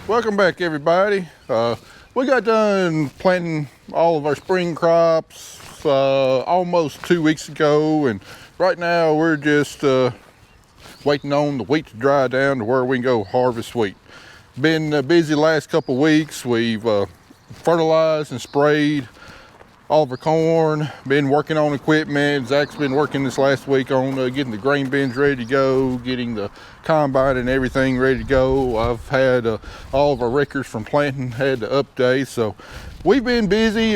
Welcome back, everybody. We got done planting all of our spring crops almost 2 weeks ago, and right now we're just waiting on the wheat to dry down to where we can go harvest wheat. Been busy the last couple weeks. We've fertilized and sprayed all of our corn, been working on equipment. Zach's been working this last week on getting the grain bins ready to go, getting the combine and everything ready to go. I've had all of our records from planting had to update, so we've been busy.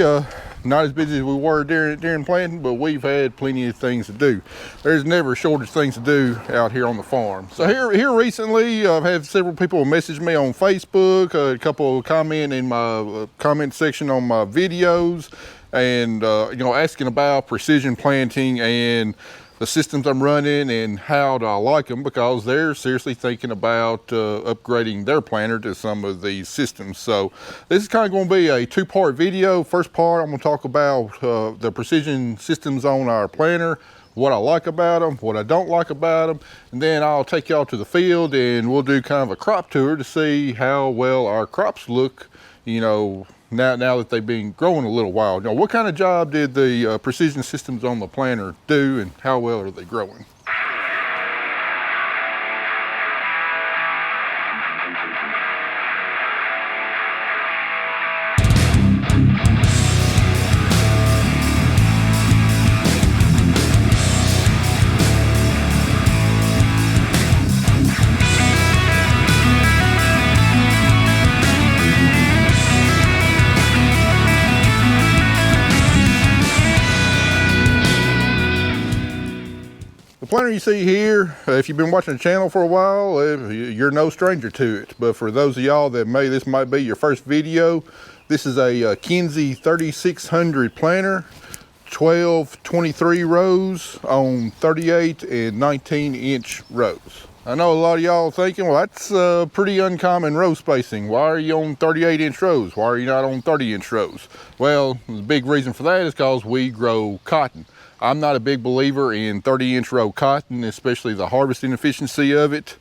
Not as busy as we were during planting, but we've had plenty of things to do. There's never a shortage of things to do out here on the farm. So here recently, I've had several people message me on Facebook, a couple comment in my comment section on my videos, and asking about precision planting and the systems I'm running and how do I like them, because they're seriously thinking about upgrading their planter to some of these systems. So this is kind of going to be a two-part video. First part, I'm going to talk about the precision systems on our planter, what I like about them, what I don't like about them, and then I'll take y'all to the field and we'll do kind of a crop tour to see how well our crops look, now that they've been growing a little while. What kind of job did the precision systems on the planter do, and how well are they growing? The planter you see here, if you've been watching the channel for a while, you're no stranger to it. But for those of y'all that this might be your first video, this is a Kinze 3600 planter, 12 23 rows on 38 and 19 inch rows. I know a lot of y'all thinking, well, that's pretty uncommon row spacing. Why are you on 38 inch rows? Why are you not on 30 inch rows? Well, the big reason for that is because we grow cotton. I'm not a big believer in 30 inch row cotton, especially the harvesting efficiency of it.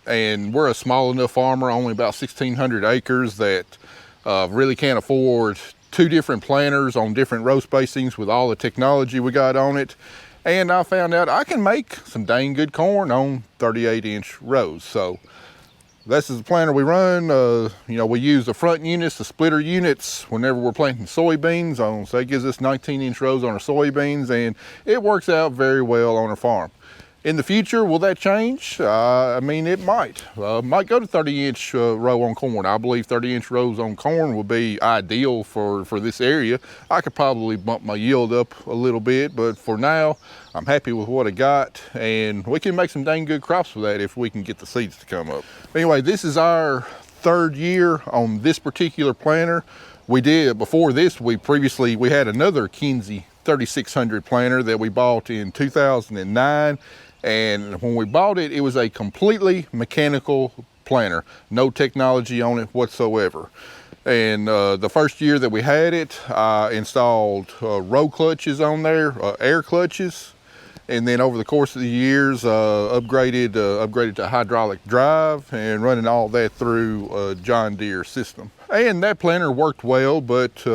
And we're a small enough farmer, only about 1,600 acres, that really can't afford two different planters on different row spacings with all the technology we got on it. And I found out I can make some dang good corn on 38 inch rows. So this is the planter we run. We use the front units, the splitter units, whenever we're planting soybeans on. So that gives us 19 inch rows on our soybeans, and it works out very well on our farm. In the future, will that change? It might. Might go to 30 inch row on corn. I believe 30 inch rows on corn will be ideal for this area. I could probably bump my yield up a little bit, but for now, I'm happy with what I got, and we can make some dang good crops with that if we can get the seeds to come up. Anyway, this is our third year on this particular planter. Before this, we had another Kinze 3600 planter that we bought in 2009. And when we bought it, it was a completely mechanical planter, no technology on it whatsoever. And the first year that we had it, I installed row clutches on there, air clutches. And then over the course of the years, upgraded to hydraulic drive and running all that through a John Deere system. And that planter worked well, but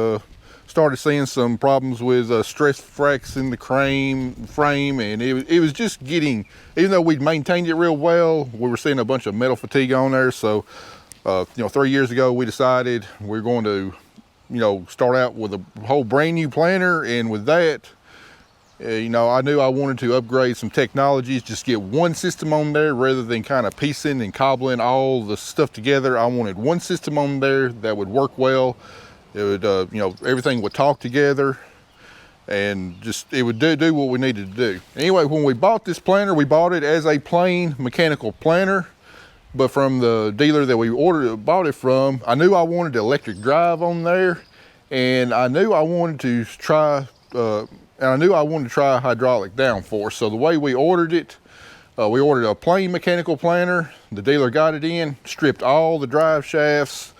started seeing some problems with stress fracks in the frame, and it was just getting, even though we'd maintained it real well, we were seeing a bunch of metal fatigue on there. So 3 years ago we decided we're going to start out with a whole brand new planter. And with that, I knew I wanted to upgrade some technologies, just get one system on there rather than kind of piecing and cobbling all the stuff together. I wanted one system on there that would work well. It would, everything would talk together, and just it would do what we needed to do. Anyway, when we bought this planter, we bought it as a plain mechanical planter, but from the dealer that we bought it from, I knew I wanted electric drive on there, and I knew I wanted to try hydraulic downforce. So the way we ordered it, we ordered a plain mechanical planter. The dealer got it in, stripped all the drive shafts,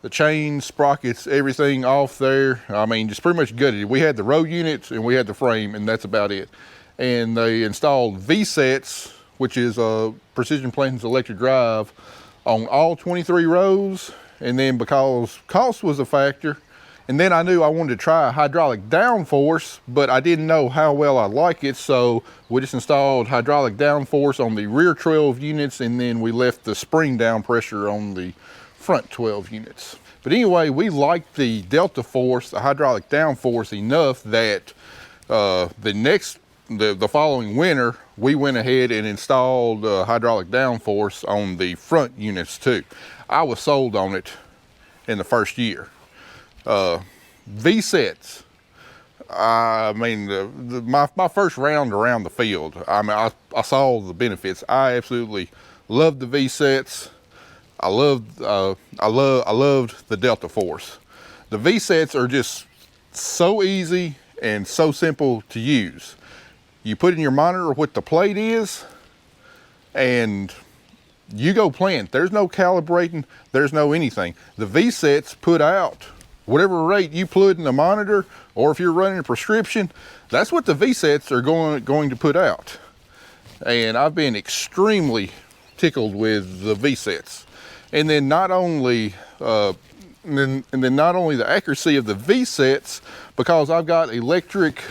the chains, sprockets, everything off there. Just pretty much gutted it. We had the row units and we had the frame, and that's about it. And they installed V-sets, which is Precision Planting's electric drive, on all 23 rows. And then because cost was a factor, and then I knew I wanted to try a hydraulic downforce, but I didn't know how well I like it, so we just installed hydraulic downforce on the rear 12 units, and then we left the spring down pressure on the front 12 units. But anyway, we liked the Delta Force, the hydraulic downforce, enough that the following winter, we went ahead and installed hydraulic downforce on the front units too. I was sold on it in the first year. V-sets, I mean, my first round around the field, I mean, I saw the benefits. I absolutely loved the V-sets. I loved the Delta Force. The V-sets are just so easy and so simple to use. You put in your monitor what the plate is, and you go plant. There's no calibrating, there's no anything. The V-sets put out whatever rate you put in the monitor, or if you're running a prescription, that's what the V-sets are going to put out. And I've been extremely tickled with the V-sets. And then not only the accuracy of the V-sets, because I've got electric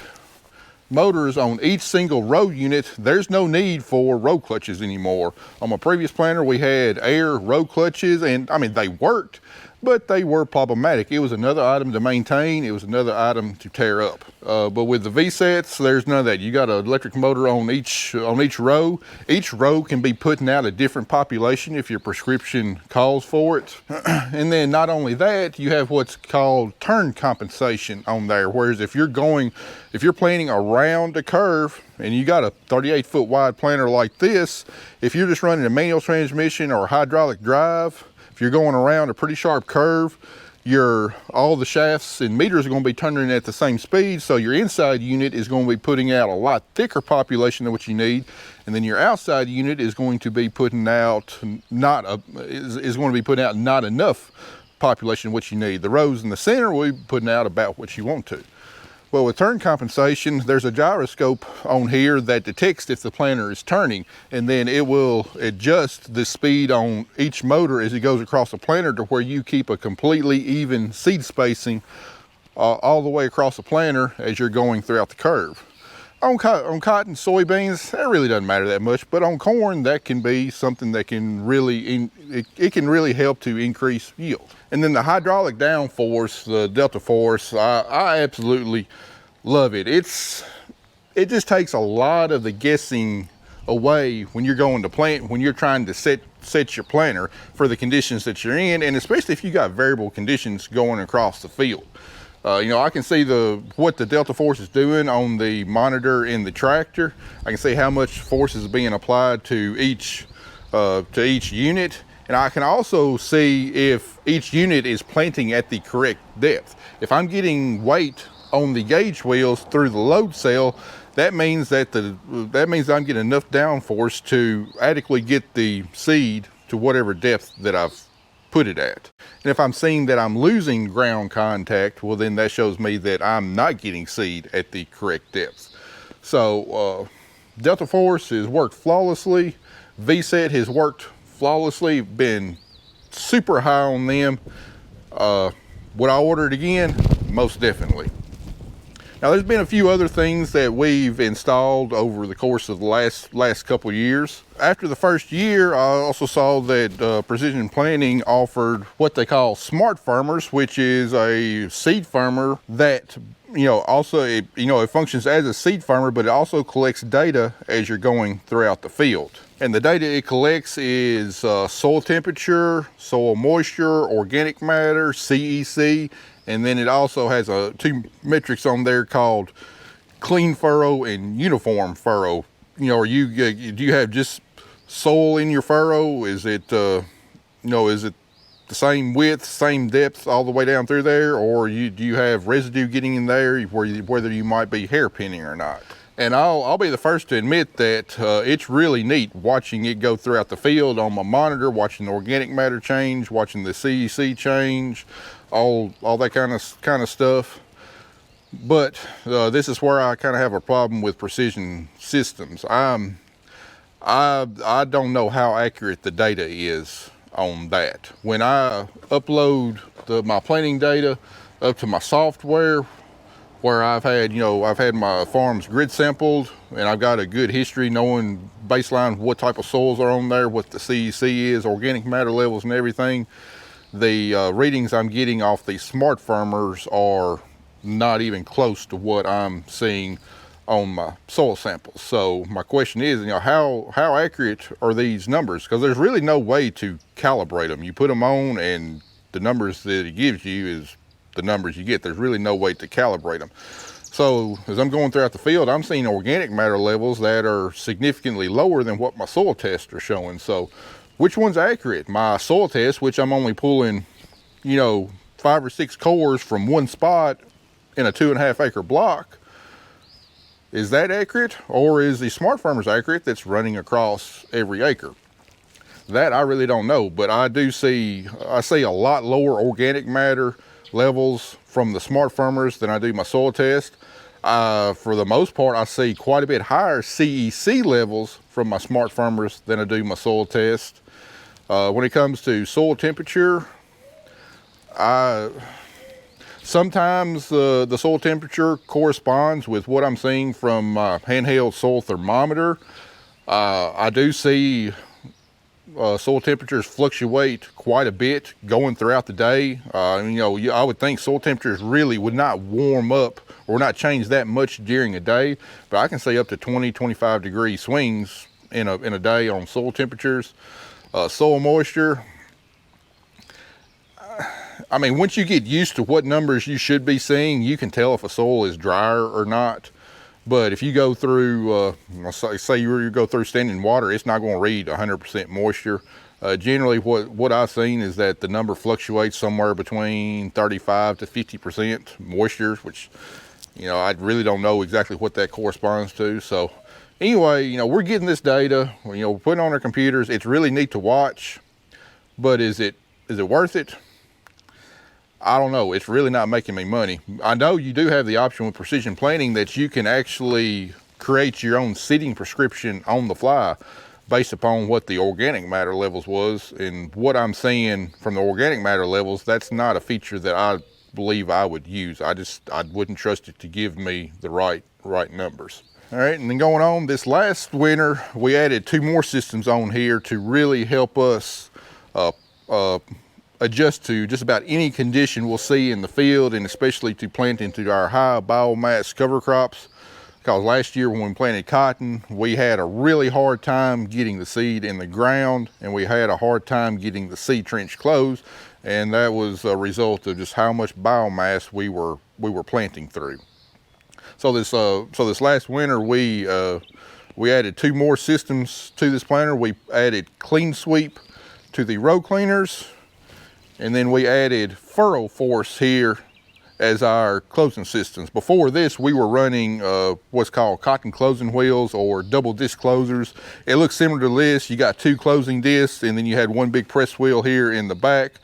motors on each single row unit, there's no need for row clutches anymore. On my previous planter, we had air row clutches, and I mean, they worked, but they were problematic. It was another item to maintain. It was another item to tear up. But with the V-sets, there's none of that. You got an electric motor on each row. Each row can be putting out a different population if your prescription calls for it. And then not only that, you have what's called turn compensation on there. Whereas if you're planting around a curve and you got a 38-foot wide planter like this, if you're just running a manual transmission or a hydraulic drive, if you're going around a pretty sharp curve, all the shafts and meters are going to be turning at the same speed, so your inside unit is going to be putting out a lot thicker population than what you need, and then your outside unit is going to be putting out not enough population what you need. The rows in the center will be putting out about what you want to. Well, with turn compensation, there's a gyroscope on here that detects if the planter is turning, and then it will adjust the speed on each motor as it goes across the planter to where you keep a completely even seed spacing all the way across the planter as you're going throughout the curve. On cotton, soybeans, that really doesn't matter that much, but on corn, that can be something that can really, it can really help to increase yield. And then the hydraulic downforce, the Delta Force, I absolutely love it. It just takes a lot of the guessing away when you're going to plant, when you're trying to set your planter for the conditions that you're in, and especially if you got variable conditions going across the field. I can see what the Delta Force is doing on the monitor in the tractor. I can see how much force is being applied to each unit, and I can also see if each unit is planting at the correct depth. If I'm getting weight on the gauge wheels through the load cell, that means that I'm getting enough downforce to adequately get the seed to whatever depth that I've put it at. And if I'm seeing that I'm losing ground contact, well, then that shows me that I'm not getting seed at the correct depth. So Delta Force has worked flawlessly. V-Set has worked flawlessly. Been super high on them. Would I order it again? Most definitely. Now, there's been a few other things that we've installed over the course of the last couple of years. After the first year, I also saw that Precision Planting offered what they call Smart Firmers, which is a seed firmer that also it functions as a seed firmer, but it also collects data as you're going throughout the field. And the data it collects is soil temperature, soil moisture, organic matter, CEC, and then it also has two metrics on there called clean furrow and uniform furrow. Do you have just soil in your furrow? Is it the same width, same depth all the way down through there, or do you have residue getting in there whether you might be hairpinning or not? And I'll be the first to admit that it's really neat watching it go throughout the field on my monitor, watching the organic matter change, watching the CEC change, all that kind of stuff. But this is where I kind of have a problem with Precision Systems. I don't know how accurate the data is on that. When I upload my planting data up to my software, where I've had my farms grid sampled, and I've got a good history knowing baseline what type of soils are on there, what the CEC is, organic matter levels and everything. The readings I'm getting off the smart farmers are not even close to what I'm seeing on my soil samples. So my question is, how accurate are these numbers? Because there's really no way to calibrate them. You put them on and the numbers that it gives you is the numbers you get. There's really no way to calibrate them. So as I'm going throughout the field, I'm seeing organic matter levels that are significantly lower than what my soil tests are showing. So which one's accurate? My soil test, which I'm only pulling, 5 or 6 cores from one spot in a 2.5 acre block, is that accurate? Or is the smart farmers accurate that's running across every acre? That I really don't know, but I see a lot lower organic matter levels from the smart farmers than I do my soil test. For the most part, I see quite a bit higher CEC levels from my smart farmers than I do my soil test. When it comes to soil temperature, sometimes the soil temperature corresponds with what I'm seeing from my handheld soil thermometer. I do see soil temperatures fluctuate quite a bit going throughout the day. I would think soil temperatures really would not warm up or not change that much during a day, but I can see up to 20-25 degree swings in a day on soil temperatures. Soil moisture, once you get used to what numbers you should be seeing, you can tell if a soil is drier or not. But if you go through, say you go through standing water, it's not going to read 100% moisture. Generally, what I've seen is that the number fluctuates somewhere between 35 to 50% moisture, which, I really don't know exactly what that corresponds to. So anyway, we're getting this data, we're putting it on our computers. It's really neat to watch, but is it worth it? I don't know. It's really not making me money. I know you do have the option with precision planting that you can actually create your own seeding prescription on the fly based upon what the organic matter levels was. And what I'm seeing from the organic matter levels, that's not a feature that I believe I would use. I wouldn't trust it to give me the right numbers. All right, and then going on, this last winter, we added 2 more systems on here to really help us adjust to just about any condition we'll see in the field, and especially to plant into our high biomass cover crops. Because last year when we planted cotton, we had a really hard time getting the seed in the ground, and we had a hard time getting the seed trench closed, and that was a result of just how much biomass we were planting through. So this last winter we added 2 more systems to this planter. We added Clean Sweep to the row cleaners, and then we added Furrow Force here as our closing systems. Before this, we were running what's called cotton closing wheels or double disc closers. It looks similar to this. You got 2 closing discs, and then you had 1 big press wheel here in the back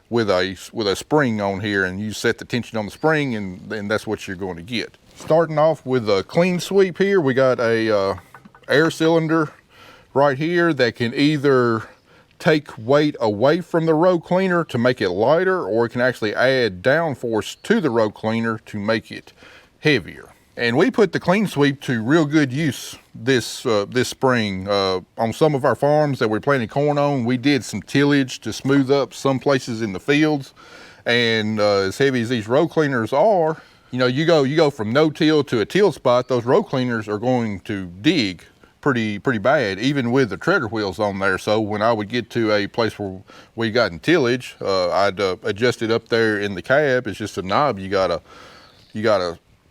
with a spring on here, and you set the tension on the spring, and that's what you're going to get. Starting off with a Clean Sweep here, we got a air cylinder right here that can either take weight away from the row cleaner to make it lighter, or it can actually add downforce to the row cleaner to make it heavier. And we put the Clean Sweep to real good use this spring. On some of our farms that we're planting corn on, we did some tillage to smooth up some places in the fields. And as heavy as these row cleaners are, you go from no till to a till spot, those row cleaners are going to dig pretty bad, even with the treader wheels on there. So when I would get to a place where we got in tillage, I'd adjust it up there in the cab. It's just a knob you gotta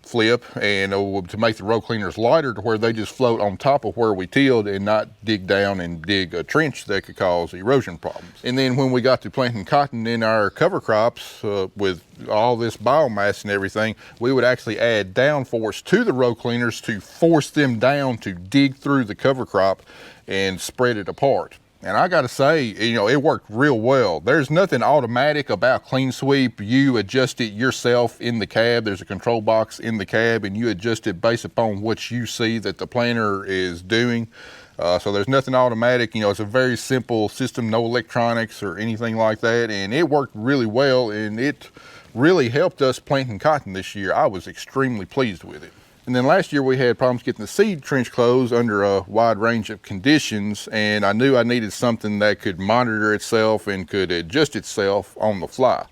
flip, and to make the row cleaners lighter to where they just float on top of where we tilled and not dig down and dig a trench that could cause erosion problems. And then when we got to planting cotton in our cover crops, with all this biomass and everything, we would actually add downforce to the row cleaners to force them down to dig through the cover crop and spread it apart. And I gotta say, it worked real well. There's nothing automatic about Clean Sweep. You adjust it yourself in the cab. There's a control box in the cab, and you adjust it based upon what you see that the planter is doing. So there's nothing automatic. You know, it's a very simple system, no electronics or anything like that. And it worked really well, and it really helped us planting cotton this year. I was extremely pleased with it. And then last year we had problems getting the seed trench closed under a wide range of conditions, and I knew I needed something that could monitor itself and could adjust itself on the fly.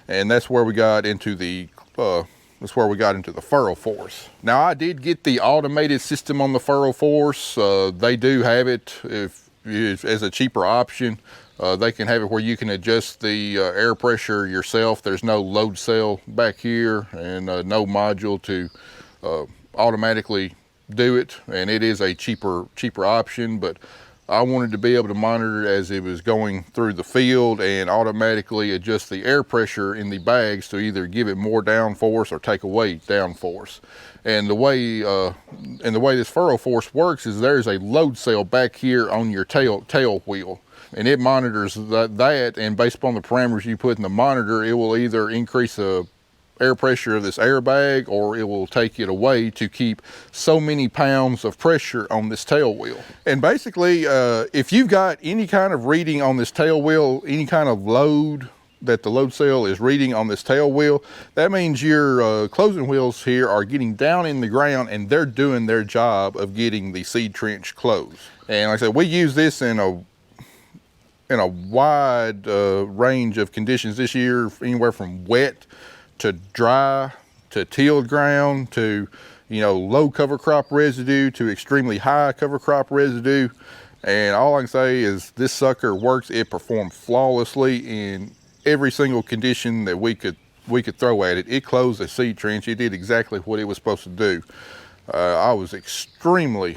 And that's where we got into the Furrow Force. Now, I did get the automated system on the Furrow Force. They do have it as a cheaper option. They can have it where you can adjust the air pressure yourself. There's no load cell back here and no module to automatically do it, and it is a cheaper option, but I wanted to be able to monitor it as it was going through the field and automatically adjust the air pressure in the bags to either give it more downforce or take away downforce. And the way this Furrow Force works is there's a load cell back here on your tail wheel, and it monitors that, and based upon the parameters you put in the monitor, it will either increase the air pressure of this airbag, or it will take it away to keep so many pounds of pressure on this tail wheel. And basically, if you've got any kind of reading on this tail wheel, any kind of load that the load cell is reading on this tail wheel, that means your closing wheels here are getting down in the ground, and they're doing their job of getting the seed trench closed. And like I said, we use this in a wide range of conditions this year, anywhere from wet to dry, to tilled ground, to low cover crop residue, to extremely high cover crop residue. And all I can say is this sucker works. It performed flawlessly in every single condition that we could throw at it. It closed a seed trench. It did exactly what it was supposed to do. I was extremely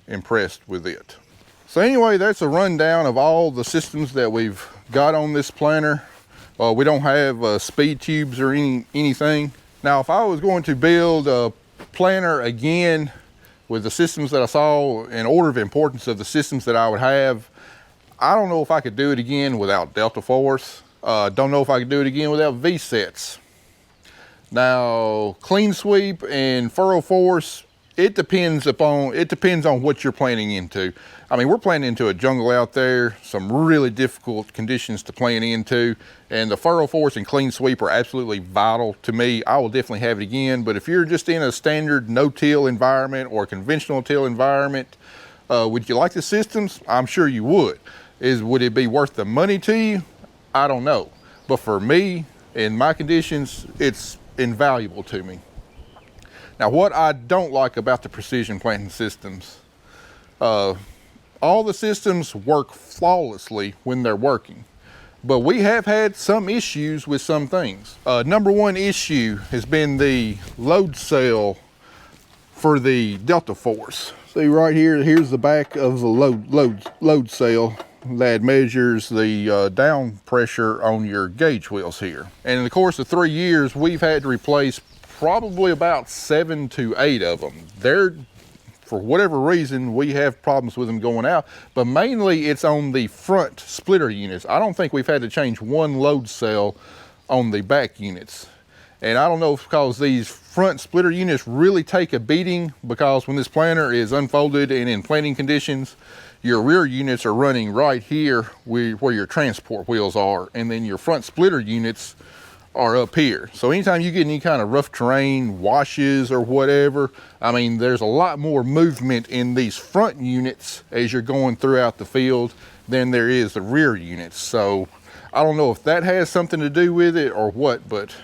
impressed with it. So anyway, that's a rundown of all the systems that we've got on this planter. We don't have speed tubes or anything. Now, if I was going to build a planter again with the systems that I saw in order of importance of the systems that I would have, I don't know if I could do it again without Delta Force. Don't know if I could do it again without V-sets. Now, Clean Sweep and Furrow Force, it depends on what you're planting into. I mean, we're planting into a jungle out there, some really difficult conditions to plant into, and the Furrow Force and Clean Sweep are absolutely vital to me. I will definitely have it again, but if you're just in a standard no-till environment or conventional till environment, would you like the systems? I'm sure you would. Would it be worth the money to you? I don't know. But for me, in my conditions, it's invaluable to me. Now, what I don't like about the precision planting systems, all the systems work flawlessly when they're working, but we have had some issues with some things. Number one issue has been the load cell for the Delta Force. See right here, here's the back of the load cell that measures the down pressure on your gauge wheels here. And in the course of 3 years, we've had to replace probably about 7 to 8 of them. For whatever reason, we have problems with them going out, but mainly it's on the front splitter units. I don't think we've had to change one load cell on the back units. And I don't know if because these front splitter units really take a beating, because when this planter is unfolded and in planting conditions, your rear units are running right here where your transport wheels are, and then your front splitter units are up here. So anytime you get any kind of rough terrain, washes or whatever, I mean, there's a lot more movement in these front units as you're going throughout the field than there is the rear units. So I don't know if that has something to do with it or what, but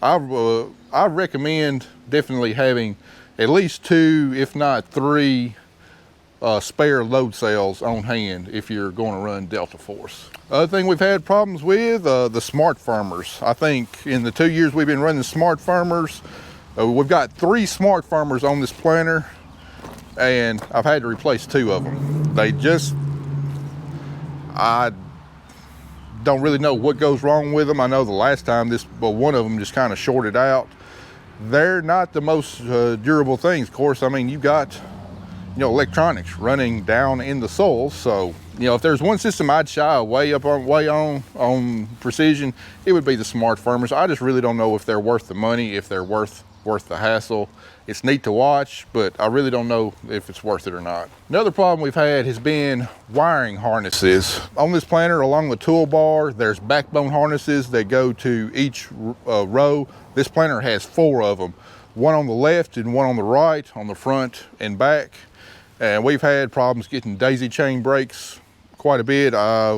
I recommend definitely having at least 2, if not 3, spare load cells on hand if you're going to run Delta Force. Other thing we've had problems with, the smart firmers. I think in the 2 years we've been running smart firmers, we've got 3 smart firmers on this planter, and I've had to replace 2 of them. I don't really know what goes wrong with them. I know the last time one of them just kind of shorted out. They're not the most durable things. Of course, I mean, you've got electronics running down in the soil. So, if there's one system I'd shy away on precision, it would be the smart firmers. I just really don't know if they're worth the money, if they're worth worth the hassle. It's neat to watch, but I really don't know if it's worth it or not. Another problem we've had has been wiring harnesses. On this planter along the toolbar, there's backbone harnesses that go to each row. This planter has 4 of them, one on the left and one on the right, on the front and back. And we've had problems getting daisy chain breaks quite a bit.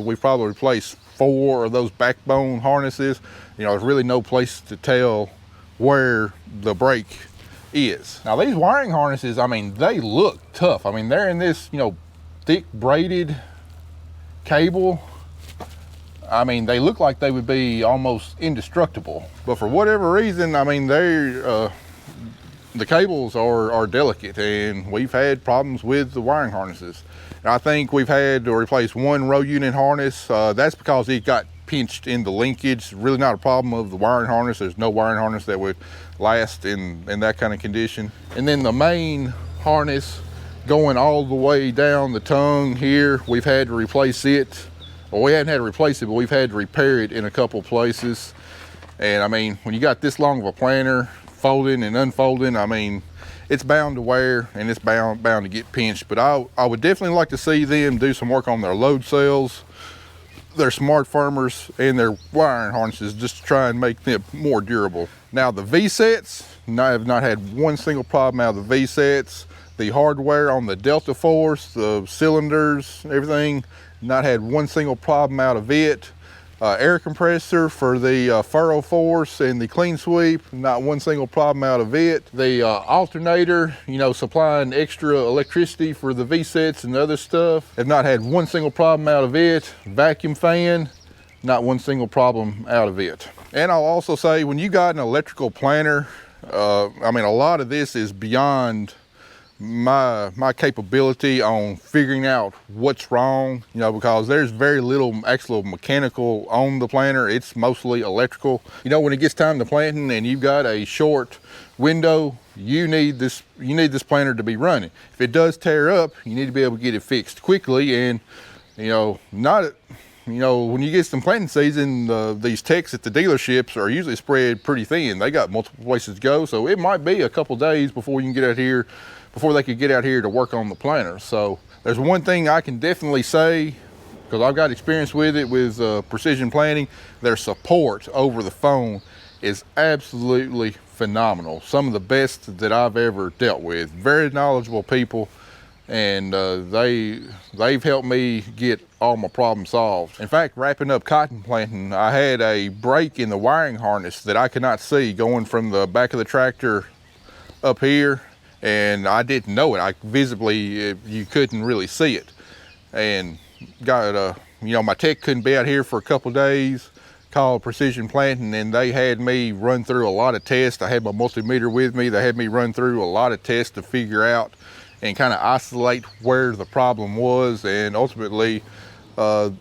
We've probably replaced 4 of those backbone harnesses. You know, there's really no place to tell where the break is. Now these wiring harnesses, I mean, they look tough. I mean, they're in this, you know, thick braided cable. I mean, they look like they would be almost indestructible, but for whatever reason, I mean, the cables are delicate, and we've had problems with the wiring harnesses. And I think we've had to replace 1 row unit harness. That's because it got pinched in the linkage. Really not a problem of the wiring harness. There's no wiring harness that would last in that kind of condition. And then the main harness going all the way down the tongue here, we've had to replace it. Well, we haven't had to replace it, but we've had to repair it in a couple places. And I mean, when you got this long of a planter, folding and unfolding, I mean, it's bound to wear and it's bound to get pinched. But I would definitely like to see them do some work on their load cells, their smart firmers, and their wiring harnesses, just to try and make them more durable. Now the V-sets, I have not had one single problem out of the V-sets. The hardware on the Delta Force, the cylinders, everything, not had one single problem out of it. Air compressor for the Furrow Force and the Clean Sweep, not one single problem out of it. The alternator, you know, supplying extra electricity for the V-sets and other stuff, have not had one single problem out of it. Vacuum fan, not one single problem out of it. And I'll also say, when you got an electrical planter, I mean, a lot of this is beyond my capability on figuring out what's wrong, you know, because there's very little actual mechanical on the planter. It's mostly electrical. You know, when it gets time to planting and you've got a short window, you need this planter to be running. If it does tear up, you need to be able to get it fixed quickly. And you know, when you get some planting season, these techs at the dealerships are usually spread pretty thin. They got multiple places to go, so it might be a couple days before you can get out here, before they could get out here to work on the planter. So there's one thing I can definitely say, because I've got experience with it with Precision Planting, their support over the phone is absolutely phenomenal. Some of the best that I've ever dealt with. Very knowledgeable people, and they've helped me get all my problems solved. In fact, wrapping up cotton planting, I had a break in the wiring harness that I could not see going from the back of the tractor up here, and I didn't know it. You couldn't really see it. And got you know, my tech couldn't be out here for a couple days, called Precision Planting, and they had me run through a lot of tests. I had my multimeter with me. They had me run through a lot of tests to figure out and kind of isolate where the problem was, and ultimately, you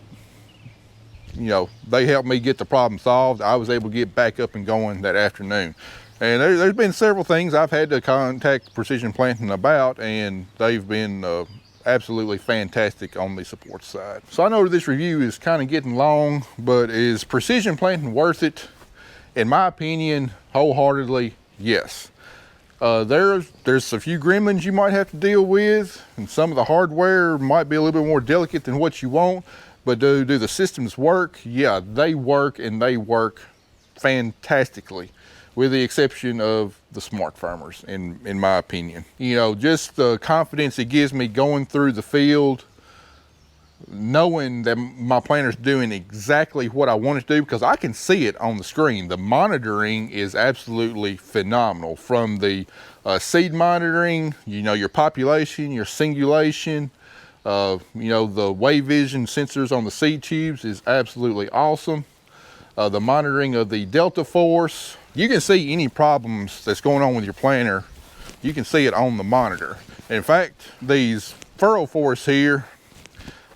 know, they helped me get the problem solved. I was able to get back up and going that afternoon. And there's been several things I've had to contact Precision Planting about, and they've been absolutely fantastic on the support side. So I know this review is kind of getting long, but is Precision Planting worth it? In my opinion, wholeheartedly, yes. There's a few gremlins you might have to deal with, and some of the hardware might be a little bit more delicate than what you want, but do the systems work? Yeah, they work, and they work fantastically, with the exception of the smart firmers, in my opinion. You know, just the confidence it gives me going through the field, knowing that my planter's doing exactly what I want it to do, because I can see it on the screen. The monitoring is absolutely phenomenal, from the seed monitoring, you know, your population, your singulation, you know, the wave vision sensors on the seed tubes is absolutely awesome. The monitoring of the Delta Force, you can see any problems that's going on with your planter, you can see it on the monitor. In fact, these Furrow Force here,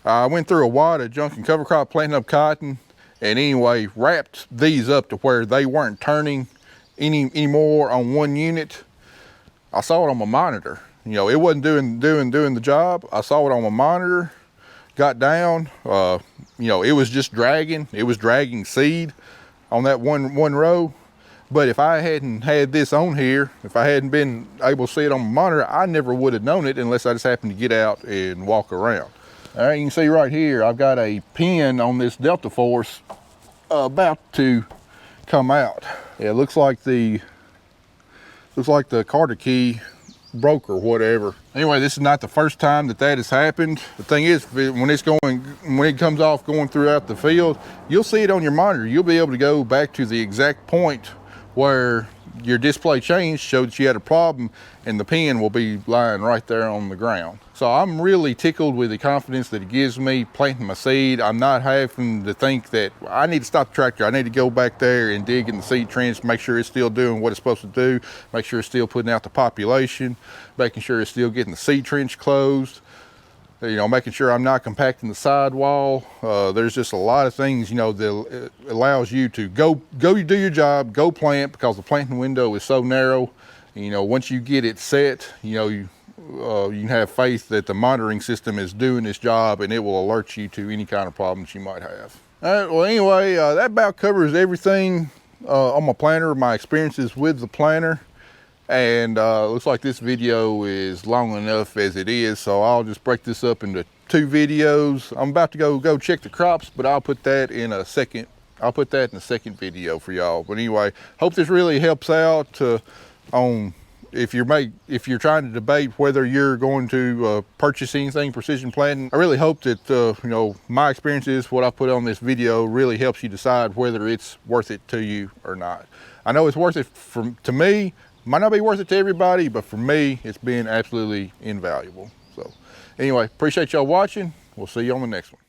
I went through a wad of junk and cover crop planting up cotton, and anyway, wrapped these up to where they weren't turning anymore on one unit. I saw it on my monitor. You know, it wasn't doing the job. I saw it on my monitor, got down, you know, it was just dragging. It was dragging seed on that one row. But if I hadn't had this on here, if I hadn't been able to see it on my monitor, I never would have known it unless I just happened to get out and walk around. All right, you can see right here, I've got a pin on this Delta Force about to come out. Yeah, it looks like the Carter key broke or whatever. Anyway, this is not the first time that has happened. The thing is, when it comes off going throughout the field, you'll see it on your monitor. You'll be able to go back to the exact point where your display changed, showed that you had a problem, and the pin will be lying right there on the ground. So I'm really tickled with the confidence that it gives me planting my seed. I'm not having to think that I need to stop the tractor. I need to go back there and dig in the seed trench, make sure it's still doing what it's supposed to do, make sure it's still putting out the population, making sure it's still getting the seed trench closed, you know, making sure I'm not compacting the sidewall. There's just a lot of things, you know, that allows you to go do your job, go plant, because the planting window is so narrow. You know, once you get it set, you know, you can have faith that the monitoring system is doing its job, and it will alert you to any kind of problems you might have. All right, well, anyway, that about covers everything on my planter, my experiences with the planter. And looks like this video is long enough as it is, so I'll just break this up into 2 videos. I'm about to go check the crops, but I'll put that in a second. I'll put that in a second video for y'all. But anyway, hope this really helps out on if you're trying to debate whether you're going to purchase anything precision planting. I really hope that you know, my experiences, what I put on this video, really helps you decide whether it's worth it to you or not. I know it's worth it to me. Might not be worth it to everybody, but for me, it's been absolutely invaluable. So anyway, appreciate y'all watching. We'll see you on the next one.